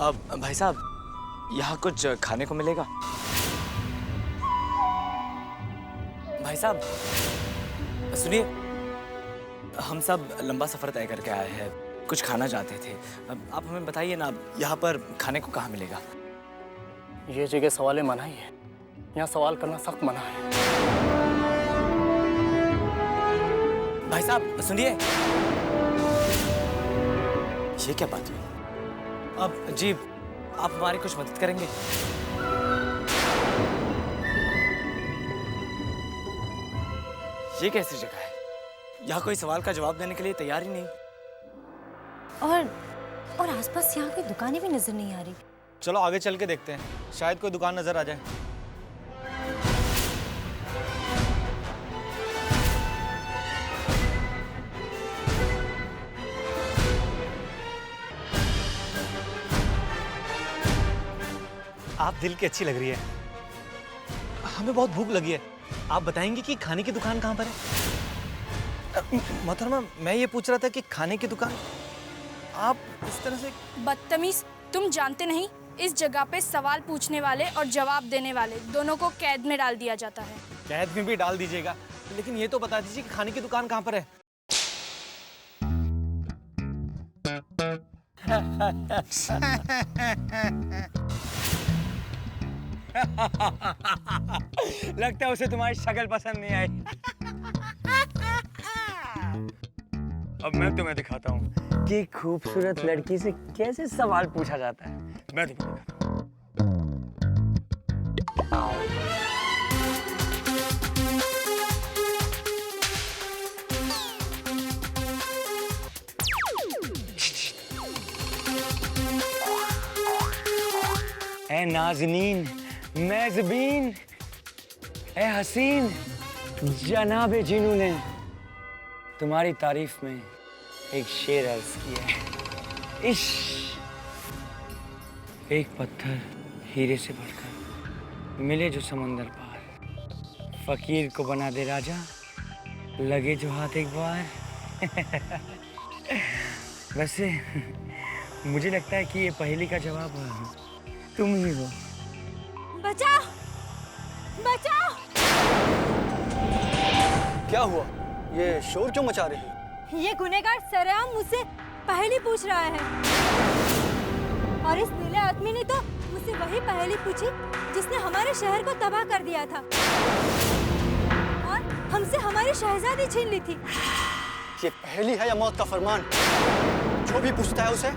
अब भाई साहब यहाँ कुछ खाने को मिलेगा? भाई साहब सुनिए, हम सब लंबा सफर तय करके आए हैं, कुछ खाना चाहते थे। अब आप हमें बताइए ना, यहाँ पर खाने को कहाँ मिलेगा? ये जगह सवाल मना ही है, यहाँ सवाल करना सख्त मना है। भाई साहब सुनिए, ये क्या बात हुई? अब जी आप हमारी कुछ मदद करेंगे? ये कैसी जगह है? यहाँ कोई सवाल का जवाब देने के लिए तैयार ही नहीं। और आसपास यहाँ कोई दुकानें भी नजर नहीं आ रही। चलो आगे चल के देखते हैं, शायद कोई दुकान नजर आ जाए। आप दिल की अच्छी लग रही है। हमें बहुत भूख लगी है, आप बताएंगे कि खाने की दुकान कहाँ पर है? मोहतरमा, मैं ये पूछ रहा था कि खाने की दुकान। आप इस तरह से बदतमीज, तुम जानते नहीं इस जगह पे सवाल पूछने वाले और जवाब देने वाले दोनों को कैद में डाल दिया जाता है। कैद में भी डाल दीजिएगा, लेकिन ये तो बता दीजिए कि खाने की दुकान कहाँ पर है। लगता है उसे तुम्हारी शक्ल पसंद नहीं आई। अब मैं तुम्हें दिखाता हूँ कि खूबसूरत लड़की से कैसे सवाल पूछा जाता है। मैं तुम्हें दिखाता हूँ। ए नाज़नीन, मेज़बीन, ए हसीन, जनाबे जिन्नू ने तुम्हारी तारीफ में एक शेर अर्ज किया है। इश्क एक पत्थर हीरे से बढ़कर मिले जो समंदर पार, फकीर को बना दे राजा, लगे जो हाथ एक बार। वैसे मुझे लगता है कि ये पहेली का जवाब तुम ही हो। बचाओ! बचाओ! क्या हुआ? ये शोर क्यों मचा रही है? ये गुनहगार सरेआम मुझसे पहेली पूछ रहा है, और इस नीले आदमी ने तो मुझसे वही पहेली पूछी जिसने हमारे शहर को तबाह कर दिया था और हमसे हमारी शहजादी छीन ली थी। ये पहेली है या मौत का फरमान? जो भी पूछता है उसे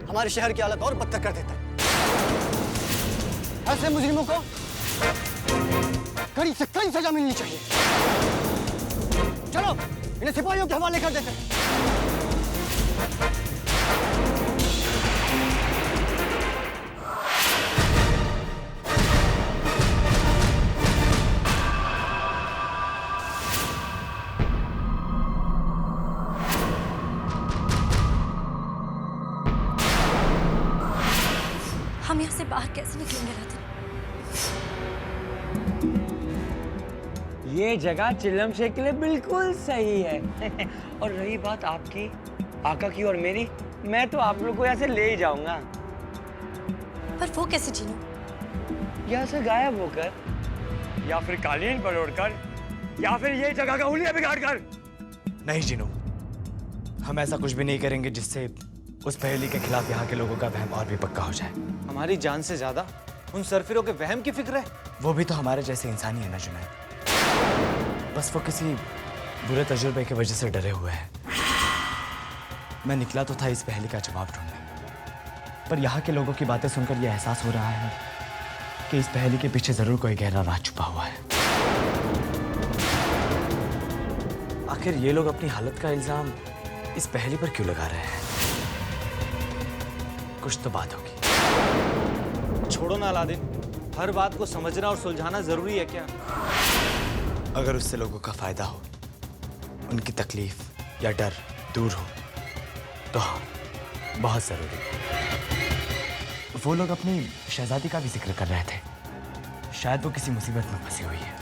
हमारे शहर की हालत और बदतर कर देता है। ऐसे मुजरिमों को कड़ी से कड़ी सजा मिलनी चाहिए। चलो इन्हें सिपाहियों के हवाले कर देते हैं। हम यहाँ से बाहर कैसे निकलेंगे रात? ये जगह चिलम शेख के लिए बिल्कुल सही है। और रही बात आपकी, आका की और मेरी, मैं तो आप लोग को यहाँ से ले ही जाऊंगा। पर वो कैसे जीनू? यहाँ से गायब होकर, या फिर कालीन पर उड़कर, या फिर ये जगह का हुलिया बिगाड़ कर। नहीं जिनू, हम ऐसा कुछ भी नहीं करेंगे जिससे उस पहेली के खिलाफ यहाँ के लोगों का वहम और भी पक्का हो जाए। हमारी जान से ज्यादा उन सरफिरों के वहम की फिक्र है। वो भी तो हमारे जैसे इंसान ही है ना जुनैद, बस वो किसी बुरे तजुर्बे की वजह से डरे हुए हैं। मैं निकला तो था इस पहेली का जवाब ढूंढने, पर यहाँ के लोगों की बातें सुनकर यह एहसास हो रहा है कि इस पहेली के पीछे जरूर कोई गहरा राज छुपा हुआ है। आखिर ये लोग अपनी हालत का इल्जाम इस पहेली पर क्यों लगा रहे हैं? कुछ तो बात होगी। छोड़ो ना अलादीन, हर बात को समझना और सुलझाना जरूरी है क्या? अगर उससे लोगों का फायदा हो, उनकी तकलीफ या डर दूर हो, तो हाँ, बहुत जरूरी है। वो लोग अपनी शहजादी का भी जिक्र कर रहे थे, शायद वो किसी मुसीबत में फंसी हुई है।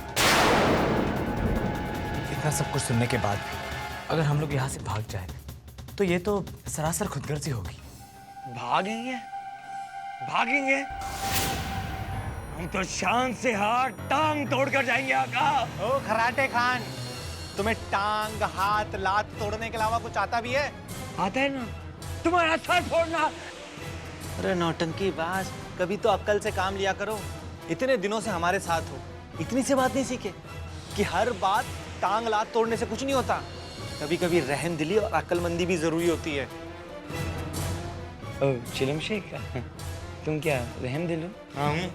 इतना सब कुछ सुनने के बाद भी अगर हम लोग यहाँ से भाग जाए तो ये तो सरासर खुदगर्जी होगी। भागेंगे? भागेंगे? हम तो शान से हाथ टांग तोड़कर जाएंगे आका। ओ खराटे खान, तुम्हें टांग हाथ लात तोड़ने के अलावा कुछ आता भी है? आता है ना, तुम्हारा सर फोड़ना। अरे नौटंकी बाज, कभी तो अक्ल से काम लिया करो। इतने दिनों से हमारे साथ हो, इतनी सी बात नहीं सीखे कि हर बात टांग लात तोड़ने से कुछ नहीं होता। कभी कभी रहमदिली और अक्लमंदी भी जरूरी होती है। ओ चिलम शेख, तुम क्या रहमदिल हो? हाँ हूँ।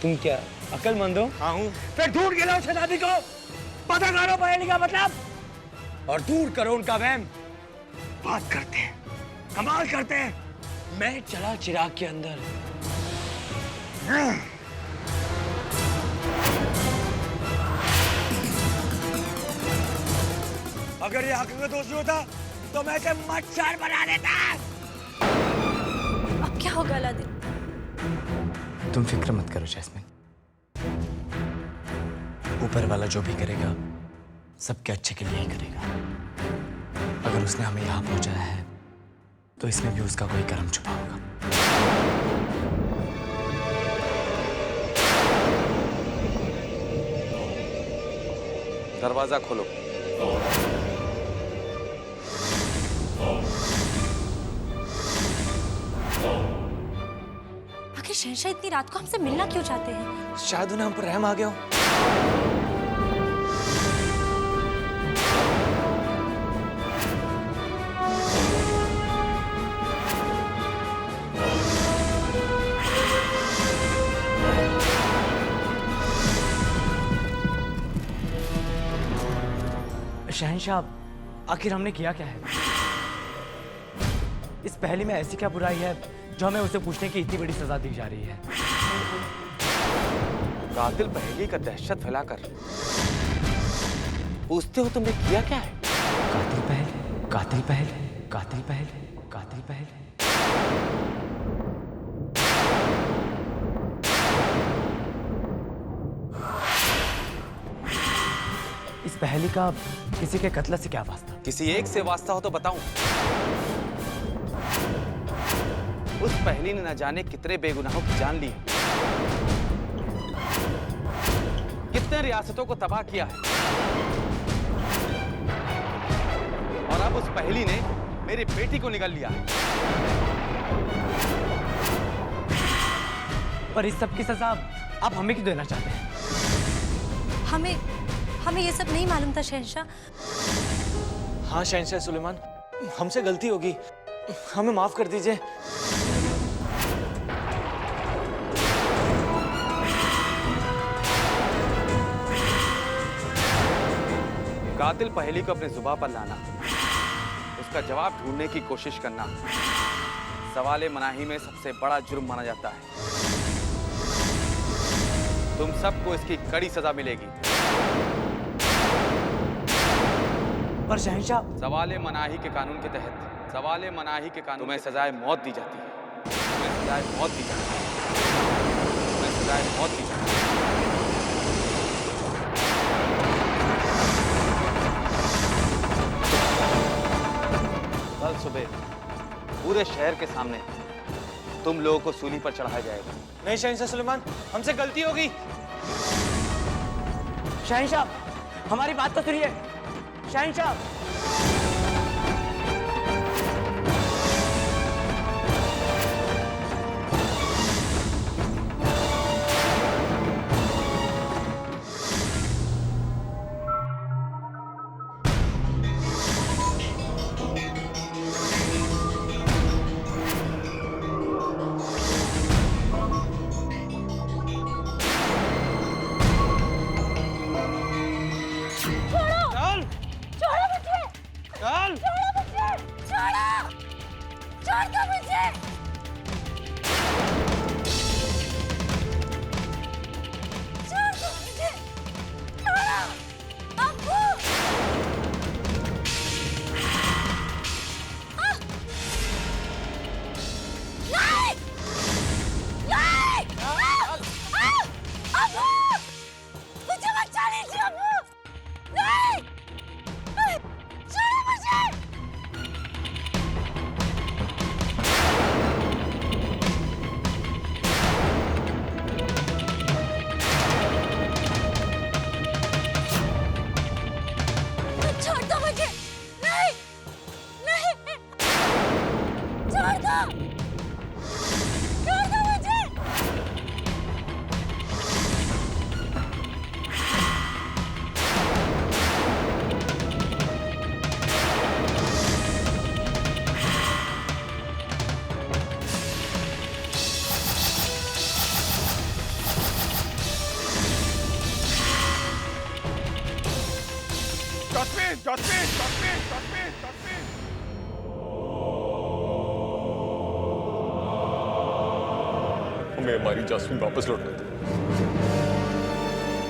तुम क्या अक्लमंद हो? हाँ हूँ। फिर दूर गिलाओ शहजादी को, पता करो पहेली का मतलब और दूर करो उनका वहम। बात करते हैं, कमाल करते हैं। मैं चला चिराग के अंदर। अगर ये हकीकत दोषी होता तो मैं इसे मच्छर बना देता। अब क्या होगा अलादीन? तुम फिक्र मत करो जैस्मिन, ऊपर वाला जो भी करेगा सबके अच्छे के लिए ही करेगा। अगर उसने हमें यहाँ पहुंचाया है तो इसमें भी उसका कोई कर्म छुपा होगा। दरवाजा खोलो। आखिर शहंशाह इतनी रात को हमसे मिलना क्यों चाहते हैं? शायद उन्हें हम पर रहम आ गया हो। शहंशाह, आखिर हमने किया क्या है? इस पहेली में ऐसी क्या बुराई है जो हमें उसे पूछने की इतनी बड़ी सजा दी जा रही है? कातिल पहेली का दहशत फैलाकर पूछते हो तुमने किया क्या है? कातिल पहल, कातिल पहल, कातिल पहल, कातिल पहल। इस पहेली का किसी के कत्ल से क्या वास्ता? किसी एक से वास्ता हो तो बताऊं। उस पहेली ने न जाने कितने बेगुनाहों की जान ली है, कितने रियासतों को तबाह किया है, और अब उस पहेली ने मेरी बेटी को निगल लिया है। पर इस सब की सजा आप हमें क्यों देना चाहते हैं? हमें ये सब नहीं मालूम था शहंशाह। हाँ शहंशाह सुलेमान, हमसे गलती होगी, हमें माफ कर दीजिए। कातिल पहेली को अपने जुबान पर लाना, उसका जवाब ढूंढने की कोशिश करना सवाले मनाही में सबसे बड़ा जुर्म माना जाता है। तुम सबको इसकी कड़ी सजा मिलेगी। पर शहंशाह, सवाले मनाही के कानून के तहत, सवाले मनाही के कानून तुम्हें सजाए मौत दी जाती है। तुम्हें सजाए मौत दी जाती है। तुम्हें सजाए मौत दी जाती है। कल सुबह पूरे शहर के सामने तुम लोगों को सूली पर चढ़ाया जाएगा। नहीं शहंशाह सुलेमान, हमसे गलती हो गई। शहंशाह, हमारी बात तो सुनिए। शहंशाह, छोड़ो मुझे! Jasmine, jasmine, jasmine, jasmine. हमें हमारी जास्मिन वापस लौटा दो।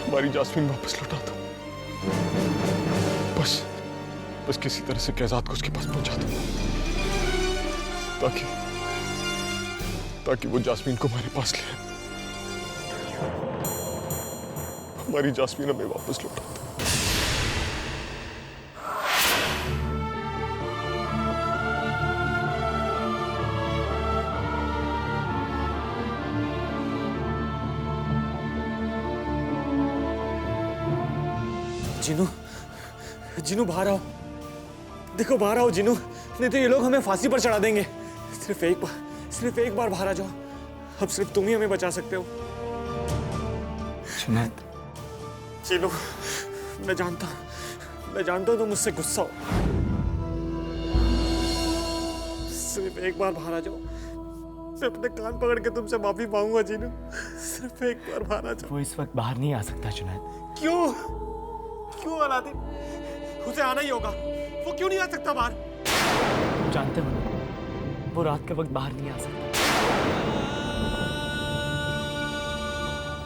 हमारी जास्मिन वापस लौटा दो। बस किसी तरह से कैजात को उसके पास पहुंचा दो, ताकि वो जास्मिन को हमारे पास ले आए। हमारी जास्मिन हमें वापस लौटा दो। जिनू बाहर आओ, देखो बाहर आओ जिनू, नहीं तो ये लोग हमें फांसी पर चढ़ा देंगे। सिर्फ एक बार बाहर आ जाओ, अब सिर्फ तुम ही हमें बचा सकते हो। जुनैद, जिनू, मैं जानता हूँ तुम मुझसे गुस्सा हो। सिर्फ एक बार बाहर आ जाओ, मैं अपने कान पकड़ के तुमसे माफी मांगूंगा जिनू। सिर्फ एक बार बाहर आ जाओ। वो इस वक्त बाहर नहीं आ सकता जुनैद। क्यों अलादीन? उसे आना ही होगा। वो क्यों नहीं आ सकता बाहर? जानते हो ना, वो रात के वक्त बाहर नहीं आ सकता।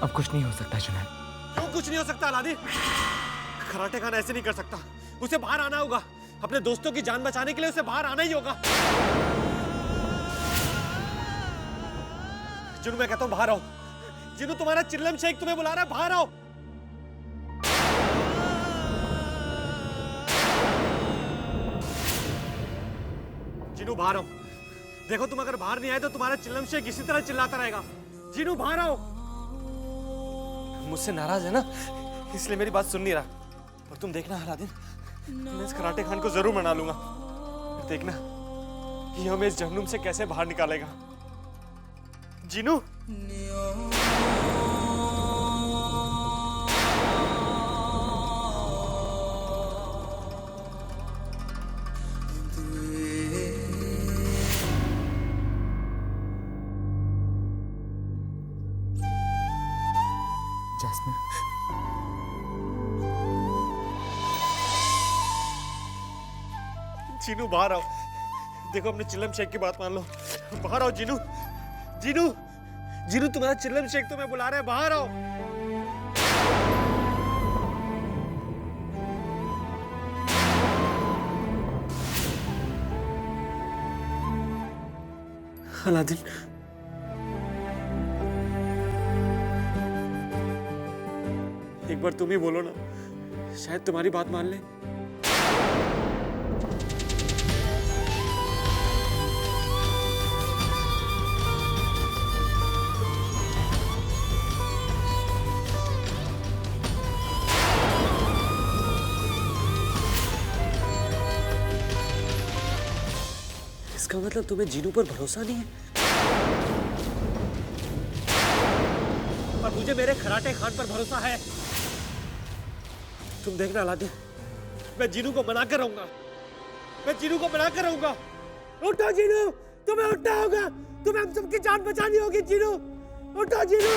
अब कुछ नहीं हो सकता जुनैद। क्यों कुछ नहीं हो सकता अलादीन? कराटे खान ऐसे नहीं कर सकता। उसे बाहर आना होगा। अपने दोस्तों की जान बचाने के लिए उसे बाहर आना ही होगा। जिनू, मैं कहता हूँ बाहर आओ। जिनू, तुम्हारा चिल्लम शेख तुम्हें बुला रहा है, बाहर आओ। जिनू, बाहर आओ। देखो, तुम अगर बाहर नहीं आए तो तुम्हारा चिल्लम शेख इसी तरह चिल्लाता रहेगा। जिनू, बाहर आओ। मुझसे नाराज है ना, इसलिए मेरी बात सुन नहीं रहा। और तुम देखना अलादीन, मैं इस कराटे खान को जरूर मना लूंगा। देखना ये हमें इस जहन्नुम से कैसे बाहर निकालेगा। जिनू, जैस्मिन, जिनू, बाहर आओ। देखो, अपने चिल्लम शेख की बात मान लो। बाहर आओ जिनू। जिनू, जिनू, तुम्हारा चिल्लम शेख तुम्हें बुला रहा है, बाहर आओ। अलादीन, एक बार तुम ही बोलो ना, शायद तुम्हारी बात मान ले। इसका मतलब तुम्हें जीनू पर भरोसा नहीं है? और मुझे मेरे कराटे खान पर भरोसा है। तुम देखना अलादीन, मैं जीनू को मना कर रहूंगा। मैं जीनू को मना कर रहूंगा। उठो जीनू, तुम्हें उठना होगा। तुम्हें हम सबकी जान बचानी होगी जीनू। उठो जीनू।